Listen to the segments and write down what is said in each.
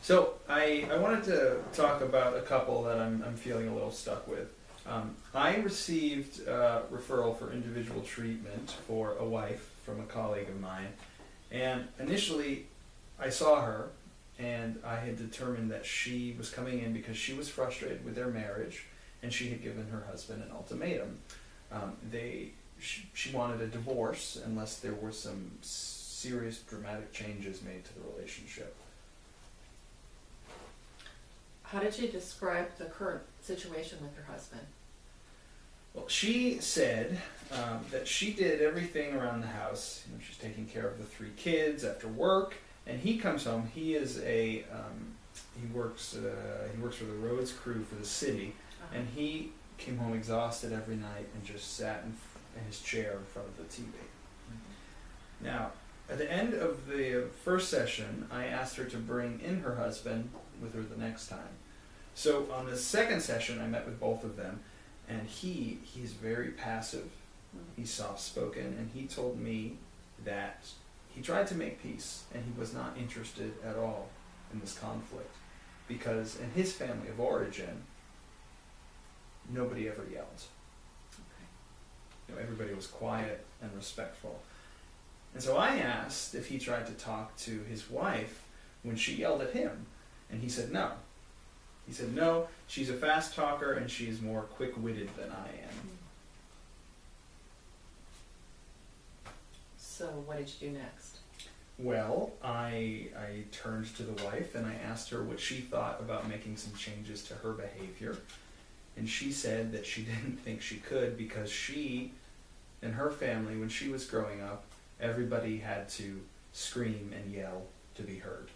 So I wanted to talk about a couple that I'm feeling a little stuck with. I received a referral for individual treatment for a wife from a colleague of mine, and initially I saw her, and I had determined that she was coming in because she was frustrated with their marriage, and she had given her husband an ultimatum. She wanted a divorce unless there were some serious dramatic changes made to the relationship. How did you describe the current situation with your husband? Well, she said that she did everything around the house. She's taking care of the 3 kids after work, and he comes home. He is he works for the roads crew for the city, and he came home exhausted every night and just sat in his chair in front of the TV. Now, at the end of the first session, I asked her to bring in her husband with her the next time. So on the second session, I met with both of them, and he's very passive, he's soft-spoken, and he told me that he tried to make peace, and he was not interested at all in this conflict, because in his family of origin, nobody ever yelled. Everybody was quiet and respectful. And so I asked if he tried to talk to his wife when she yelled at him, and he said no. He said no, she's a fast talker and she's more quick-witted than I am. So what did you do next? Well, I turned to the wife and I asked her what she thought about making some changes to her behavior. And she said that she didn't think she could because she, and her family, when she was growing up, everybody had to scream and yell to be heard.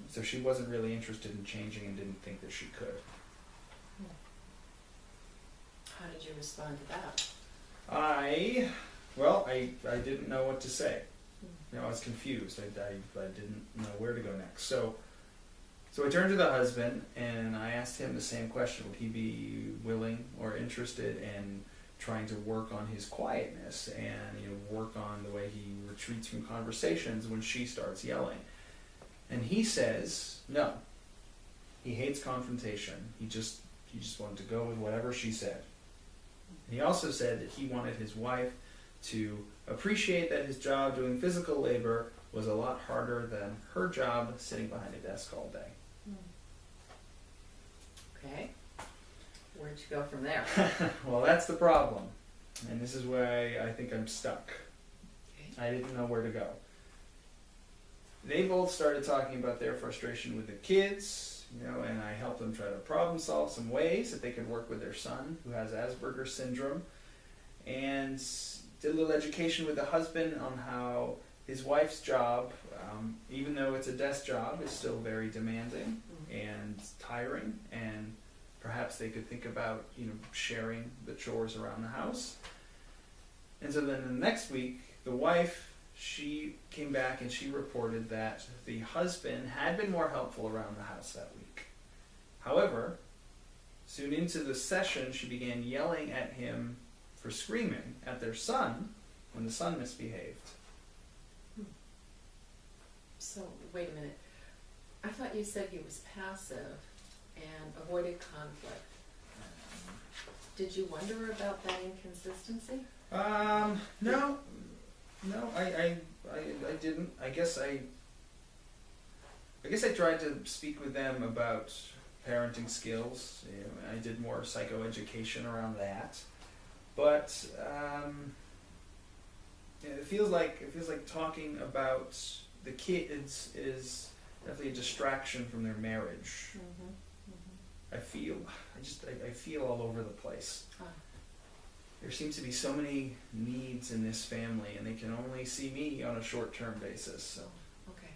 So she wasn't really interested in changing and didn't think that she could. How did you respond to that? I didn't know what to say. I was confused. I didn't know where to go next. So I turned to the husband and I asked him the same question. Would he be willing or interested in trying to work on his quietness and work on the way he retreats from conversations when she starts yelling? And he says no. He hates confrontation. He just wanted to go with whatever she said. And he also said that he wanted his wife to appreciate that his job doing physical labor was a lot harder than her job sitting behind a desk all day. Okay. Where'd you go from there? Well, that's the problem. And this is where I think I'm stuck. Okay. I didn't know where to go. They both started talking about their frustration with the kids, and I helped them try to problem solve some ways that they could work with their son who has Asperger's syndrome, and did a little education with the husband on how his wife's job, even though it's a desk job, is still very demanding and tiring, and perhaps they could think about sharing the chores around the house. And so then the next week, the wife, she came back and she reported that the husband had been more helpful around the house that week. However, soon into the session, she began yelling at him for screaming at their son when the son misbehaved. So, wait a minute. I thought you said he was passive and avoided conflict. Did you wonder about that inconsistency? No, I didn't. I guess I tried to speak with them about parenting skills. I did more psychoeducation around that. But it feels like talking about the kids is definitely a distraction from their marriage. I feel all over the place. There seems to be so many needs in this family, and they can only see me on a short-term basis. So. Okay.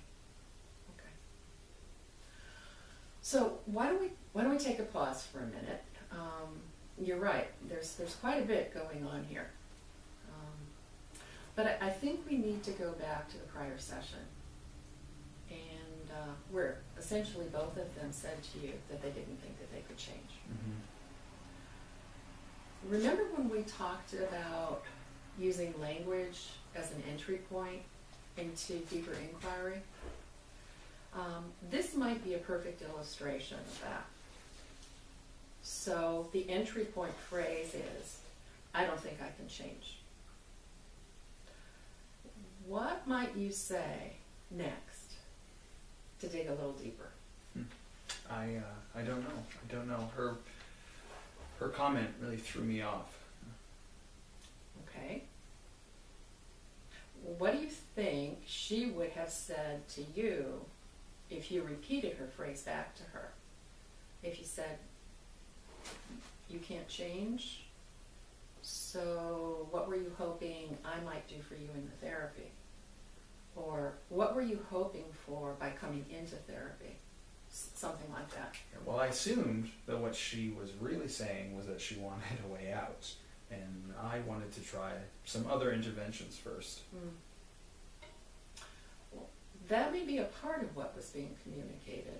So why don't we take a pause for a minute? You're right. There's quite a bit going on here, but I think we need to go back to the prior session, and where essentially both of them said to you that they didn't think that they could change. Remember when we talked about using language as an entry point into deeper inquiry? This might be a perfect illustration of that. So the entry point phrase is, I don't think I can change. What might you say next to dig a little deeper? I don't know. I don't know. Her comment really threw me off. Okay. What do you think she would have said to you if you repeated her phrase back to her? If you said, you can't change, so what were you hoping I might do for you in the therapy? Or what were you hoping for by coming into therapy? Something like that. Well, I assumed that what she was really saying was that she wanted a way out, and I wanted to try some other interventions first. Well, that may be a part of what was being communicated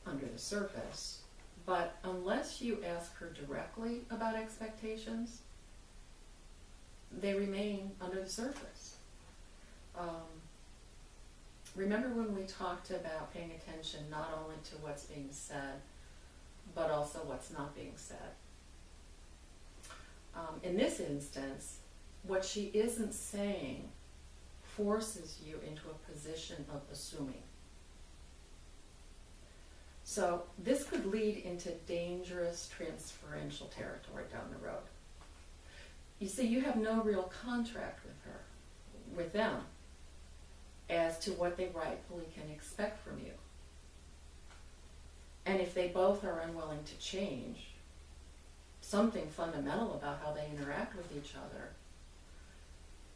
under the surface, but unless you ask her directly about expectations, they remain under the surface. Remember when we talked about paying attention not only to what's being said, but also what's not being said? In this instance, what she isn't saying forces you into a position of assuming. So this could lead into dangerous transferential territory down the road. You see, you have no real contract with them, as to what they rightfully can expect from you. And if they both are unwilling to change something fundamental about how they interact with each other,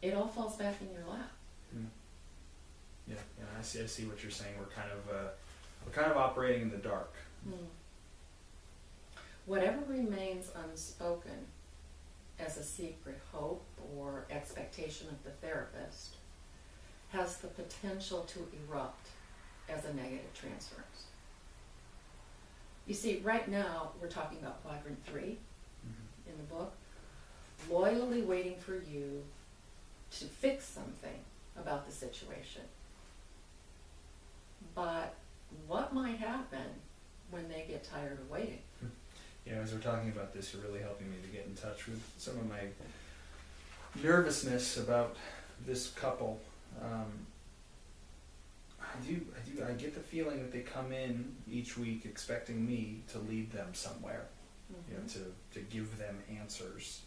it all falls back in your lap. Yeah, I see what you're saying. We're kind of operating in the dark. Whatever remains unspoken as a secret hope or expectation of the therapist has the potential to erupt as a negative transference. You see, right now we're talking about quadrant 3 in the book, loyally waiting for you to fix something about the situation. But what might happen when they get tired of waiting? Yeah, as we're talking about this, you're really helping me to get in touch with some of my nervousness about this couple. I get the feeling that they come in each week expecting me to lead them somewhere, you know, to give them answers.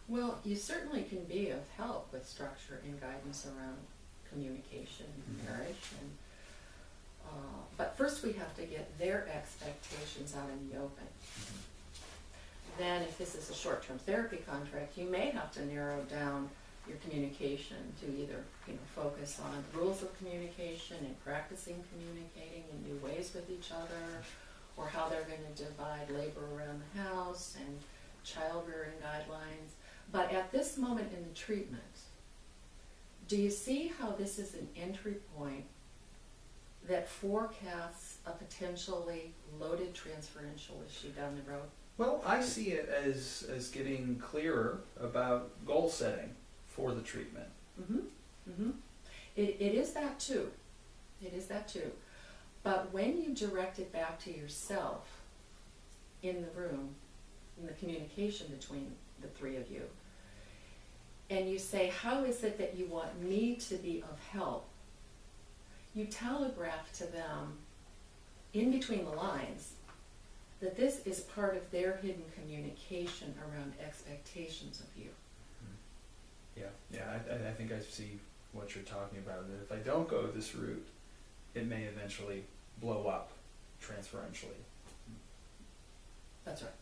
Well, you certainly can be of help with structure and guidance around communication and marriage. But first we have to get their expectations out in the open. Then if this is a short-term therapy contract, you may have to narrow down your communication to either focus on rules of communication and practicing communicating in new ways with each other, or how they're going to divide labor around the house and child rearing guidelines. But at this moment in the treatment, do you see how this is an entry point that forecasts a potentially loaded transferential issue down the road? Well, I see it as getting clearer about goal setting for the treatment. It is that too. It is that too. But when you direct it back to yourself in the room, in the communication between the three of you, and you say, how is it that you want me to be of help? You telegraph to them in between the lines that this is part of their hidden communication around expectations of you. I think I see what you're talking about. That if I don't go this route, it may eventually blow up transferentially. That's right.